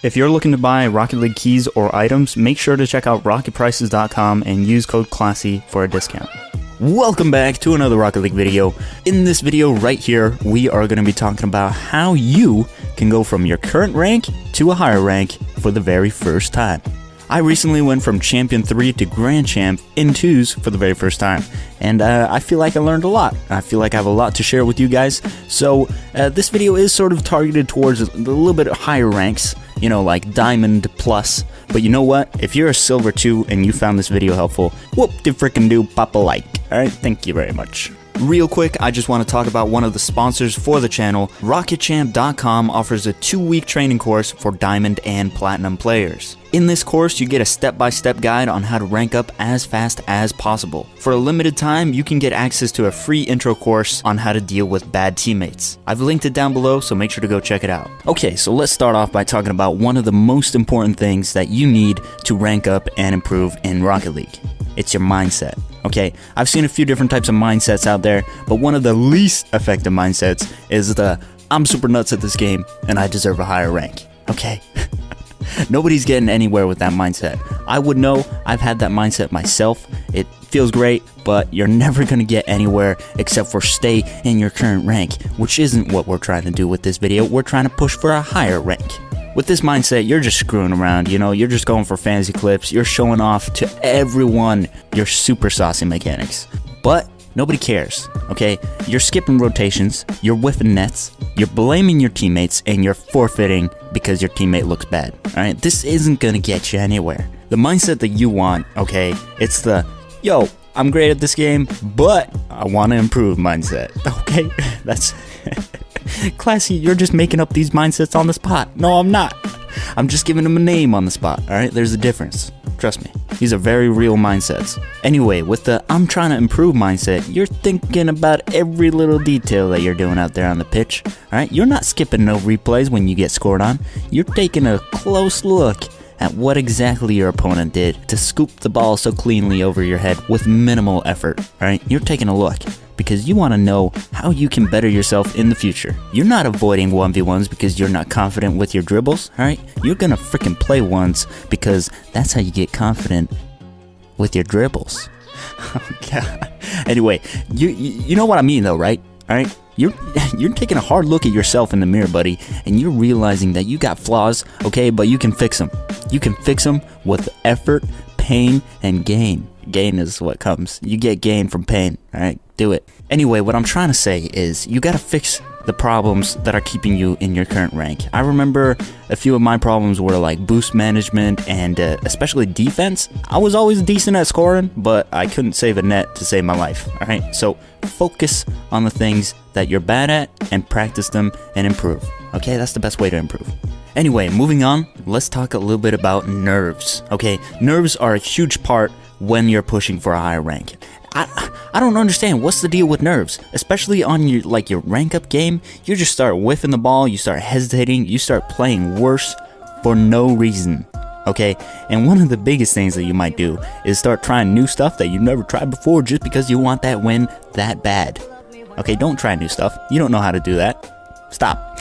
If you're looking to buy Rocket League keys or items, make sure to check out rocketprices.com and use code CLASSY for a discount. Welcome back to another Rocket League video. In this video right here, we are going to be talking about how you can go from your current rank to a higher rank for the very first time. I recently went from Champion 3 to Grand Champ in 2s for the very first time, and I feel like I learned a lot. I feel like I have a lot to share with you guys, so this video is sort of targeted towards a little bit higher ranks, you know, like Diamond Plus. But you know what? If you're a Silver 2 and you found this video helpful, whoop-de-frickin-do, pop a like. Alright, thank you very much. Real quick, I just want to talk about one of the sponsors for the channel. RocketChamp.com offers a 2-week training course for Diamond and Platinum players. In this course, you get a step-by-step guide on how to rank up as fast as possible. For a limited time, you can get access to a free intro course on how to deal with bad teammates. I've linked it down below, so make sure to go check it out. Okay, so let's start off by talking about one of the most important things that you need to rank up and improve in Rocket League. It's your mindset. Okay, I've seen a few different types of mindsets out there, but one of the least effective mindsets is the I'm super nuts at this game and I deserve a higher rank. Okay? Nobody's getting anywhere with that mindset. I would know, I've had that mindset myself. It feels great, but you're never going to get anywhere except for stay in your current rank, which isn't what we're trying to do with this video. We're trying to push for a higher rank. With this mindset, you're just screwing around, you know, you're just going for fancy clips, you're showing off to everyone your super saucy mechanics. But nobody cares, okay? You're skipping rotations, you're whiffing nets, you're blaming your teammates, and you're forfeiting because your teammate looks bad, alright? This isn't gonna get you anywhere. The mindset that you want, okay, it's the, yo, I'm great at this game, but I want to improve mindset, okay? That's... Classy, you're just making up these mindsets on the spot. No, I'm not. I'm just giving them a name on the spot, alright? There's a difference. Trust me. These are very real mindsets. Anyway, with the I'm trying to improve mindset, you're thinking about every little detail that you're doing out there on the pitch, alright? You're not skipping no replays when you get scored on. You're taking a close look at what exactly your opponent did to scoop the ball so cleanly over your head with minimal effort, alright? You're taking a look because you want to know how you can better yourself in the future. You're not avoiding 1v1s because you're not confident with your dribbles, alright? You're gonna freaking play ones because that's how you get confident with your dribbles. Oh god. Anyway, you know what I mean though, right? Alright? You're taking a hard look at yourself in the mirror, buddy, and you're realizing that you got flaws, okay, but you can fix them. You can fix them with effort, pain, and gain. Gain is what comes. You get gain from pain, alright? Do it. Anyway, what I'm trying to say is you gotta fix the problems that are keeping you in your current rank. I remember a few of my problems were like boost management and especially defense. I was always decent at scoring, but I couldn't save a net to save my life, alright? So focus on the things that you're bad at and practice them and improve. Okay, that's the best way to improve. Anyway, moving on, let's talk a little bit about nerves. Okay, nerves are a huge part when you're pushing for a higher rank. I don't understand what's the deal with nerves, especially on your rank up game. You just start whiffing the ball, you start hesitating, you start playing worse for no reason. Okay, and one of the biggest things that you might do is start trying new stuff that you never tried before just because you want that win that bad. Okay, don't try new stuff. You don't know how to do that. Stop.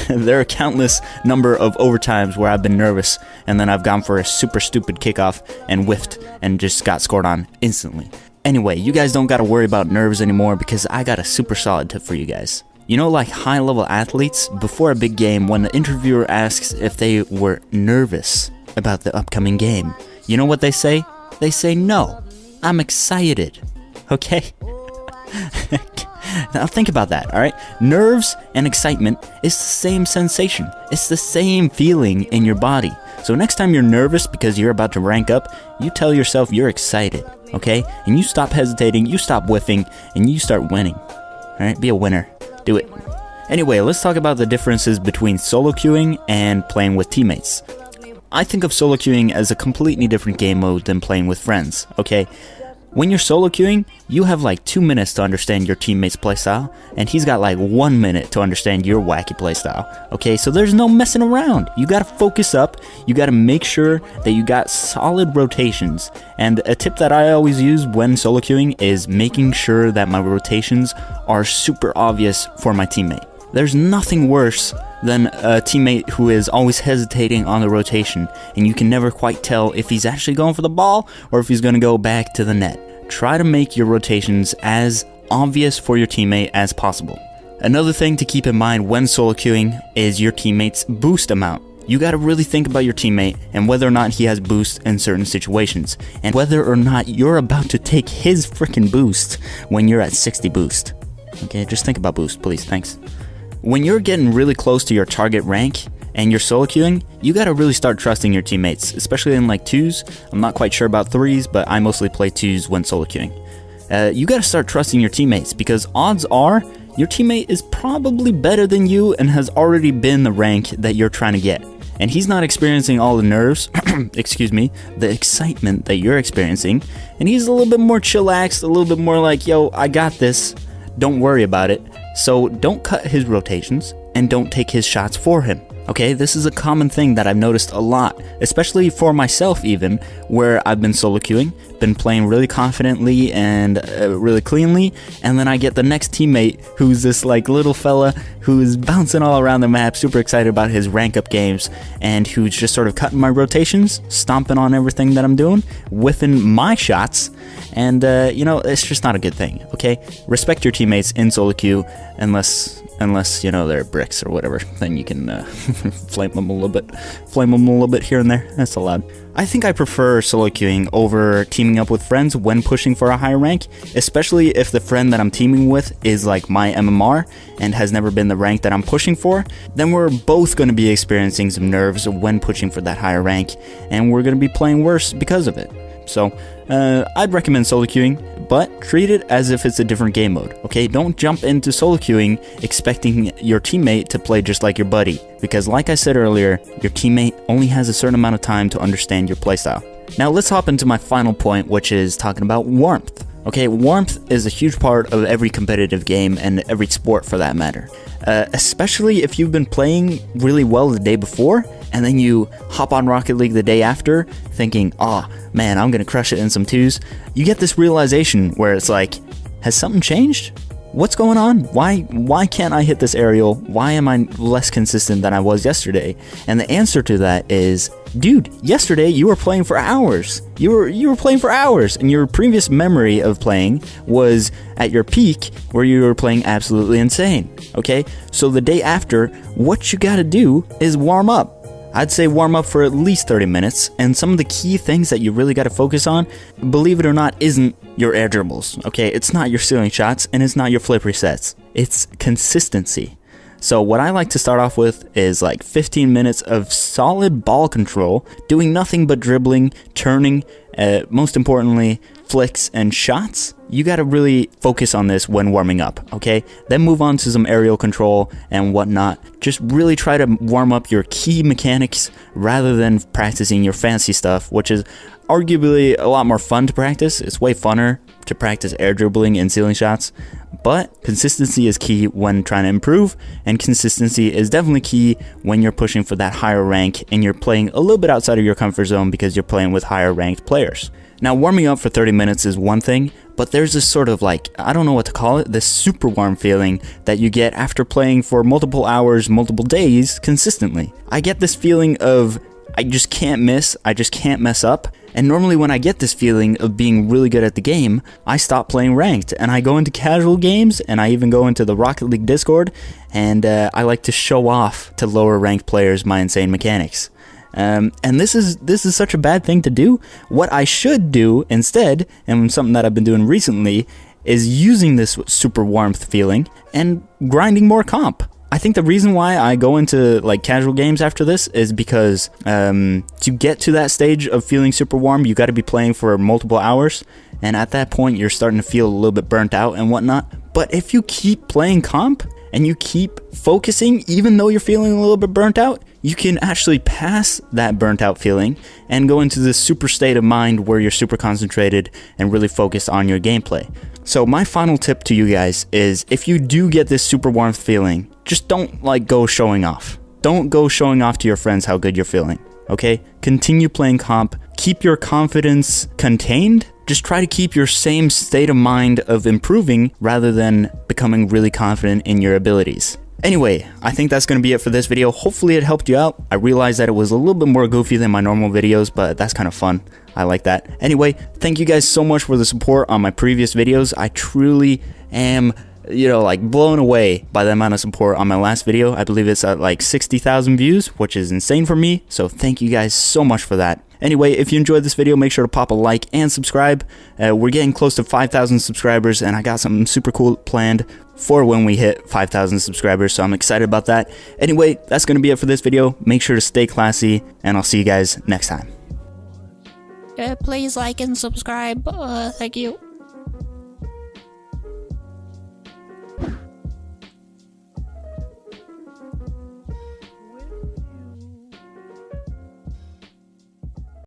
There are countless number of overtimes where I've been nervous and then I've gone for a super stupid kickoff and whiffed and just got scored on instantly. Anyway, you guys don't gotta worry about nerves anymore because I got a super solid tip for you guys. You know, like high level athletes, before a big game, when the interviewer asks if they were nervous about the upcoming game, you know what they say? They say, no, I'm excited. Okay? Now think about that, alright? Nerves and excitement is the same sensation. It's the same feeling in your body. So next time you're nervous because you're about to rank up, you tell yourself you're excited, okay? And you stop hesitating, you stop whiffing, and you start winning. Alright, be a winner. Do it. Anyway, let's talk about the differences between solo queuing and playing with teammates. I think of solo queuing as a completely different game mode than playing with friends, okay? When you're solo queuing, you have like 2 minutes to understand your teammate's playstyle, and he's got like 1 minute to understand your wacky playstyle. Okay, so there's no messing around. You gotta focus up, you gotta make sure that you got solid rotations. And a tip that I always use when solo queuing is making sure that my rotations are super obvious for my teammate. There's nothing worse than a teammate who is always hesitating on the rotation, and you can never quite tell if he's actually going for the ball or if he's going to go back to the net. Try to make your rotations as obvious for your teammate as possible. Another thing to keep in mind when solo queuing is your teammate's boost amount. You gotta really think about your teammate and whether or not he has boost in certain situations, and whether or not you're about to take his freaking boost when you're at 60 boost. Okay, just think about boost, please, thanks. When you're getting really close to your target rank and you're solo queuing, you gotta really start trusting your teammates, especially in like 2s. I'm not quite sure about 3s, but I mostly play 2s when solo queuing. You gotta start trusting your teammates, because odds are your teammate is probably better than you and has already been the rank that you're trying to get. And he's not experiencing all the nerves, excuse me, the excitement that you're experiencing. And he's a little bit more chillaxed, a little bit more like, yo, I got this, don't worry about it. So don't cut his rotations and don't take his shots for him. Okay, this is a common thing that I've noticed a lot, especially for myself even, where I've been solo queuing, been playing really confidently and really cleanly, and then I get the next teammate who's this like little fella who's bouncing all around the map, super excited about his rank up games, and who's just sort of cutting my rotations, stomping on everything that I'm doing, whiffing my shots, and you know, it's just not a good thing, okay? Respect your teammates in solo queue, unless you know they're bricks or whatever, then you can flame them a little bit here and there. That's allowed. I think I prefer solo queuing over teaming up with friends when pushing for a higher rank, especially if the friend that I'm teaming with is like my MMR and has never been the rank that I'm pushing for. Then we're both going to be experiencing some nerves when pushing for that higher rank, and we're going to be playing worse because of it. So I'd recommend solo queuing, but treat it as if it's a different game mode, okay? Don't jump into solo queuing expecting your teammate to play just like your buddy, because like I said earlier, your teammate only has a certain amount of time to understand your playstyle. Now let's hop into my final point, which is talking about warmth. Okay, warmth is a huge part of every competitive game and every sport for that matter. Especially if you've been playing really well the day before, and then you hop on Rocket League the day after, thinking, oh man, I'm gonna crush it in some 2s. You get this realization where it's like, has something changed? What's going on? Why can't I hit this aerial? Why am I less consistent than I was yesterday? And the answer to that is, dude, yesterday you were playing for hours. You were playing for hours, and your previous memory of playing was at your peak where you were playing absolutely insane. Okay? So the day after, what you gotta do is warm up. I'd say warm up for at least 30 minutes, and some of the key things that you really got to focus on, believe it or not, isn't your air dribbles, okay? It's not your ceiling shots, and it's not your flip resets. It's consistency. So what I like to start off with is like 15 minutes of solid ball control, doing nothing but dribbling, turning, most importantly, flicks and shots. You got to really focus on this when warming up, okay? Then move on to some aerial control and whatnot. Just really try to warm up your key mechanics rather than practicing your fancy stuff, which is arguably a lot more fun to practice. It's way funner to practice air dribbling and ceiling shots, but consistency is key when trying to improve, and consistency is definitely key when you're pushing for that higher rank and you're playing a little bit outside of your comfort zone because you're playing with higher ranked players. Now, warming up for 30 minutes is one thing, but there's this sort of like, I don't know what to call it, this super warm feeling that you get after playing for multiple hours, multiple days consistently. I get this feeling of, I just can't miss, I just can't mess up. And normally when I get this feeling of being really good at the game, I stop playing ranked and I go into casual games, and I even go into the Rocket League Discord, and I like to show off to lower ranked players my insane mechanics. And this is such a bad thing to do. What I should do instead, and something that I've been doing recently, is using this super warmth feeling and grinding more comp. I think the reason why I go into like casual games after this is because to get to that stage of feeling super warm, you got to be playing for multiple hours, and at that point you're starting to feel a little bit burnt out and whatnot. But if you keep playing comp and you keep focusing, even though you're feeling a little bit burnt out, you can actually pass that burnt out feeling and go into this super state of mind where you're super concentrated and really focused on your gameplay. So my final tip to you guys is, if you do get this super warmth feeling, just don't like go showing off. Don't go showing off to your friends how good you're feeling, okay? Continue playing comp. Keep your confidence contained. Just try to keep your same state of mind of improving rather than becoming really confident in your abilities. Anyway, I think that's going to be it for this video. Hopefully it helped you out. I realized that it was a little bit more goofy than my normal videos, but that's kind of fun. I like that. Anyway, thank you guys so much for the support on my previous videos. I truly am, you know, like blown away by the amount of support on my last video. I believe it's at like 60,000 views, which is insane for me. So thank you guys so much for that. Anyway, if you enjoyed this video, make sure to pop a like and subscribe. We're getting close to 5,000 subscribers, and I got something super cool planned for when we hit 5,000 subscribers, so I'm excited about that. Anyway, that's going to be it for this video. Make sure to stay classy, and I'll see you guys next time. Please like and subscribe. Thank you.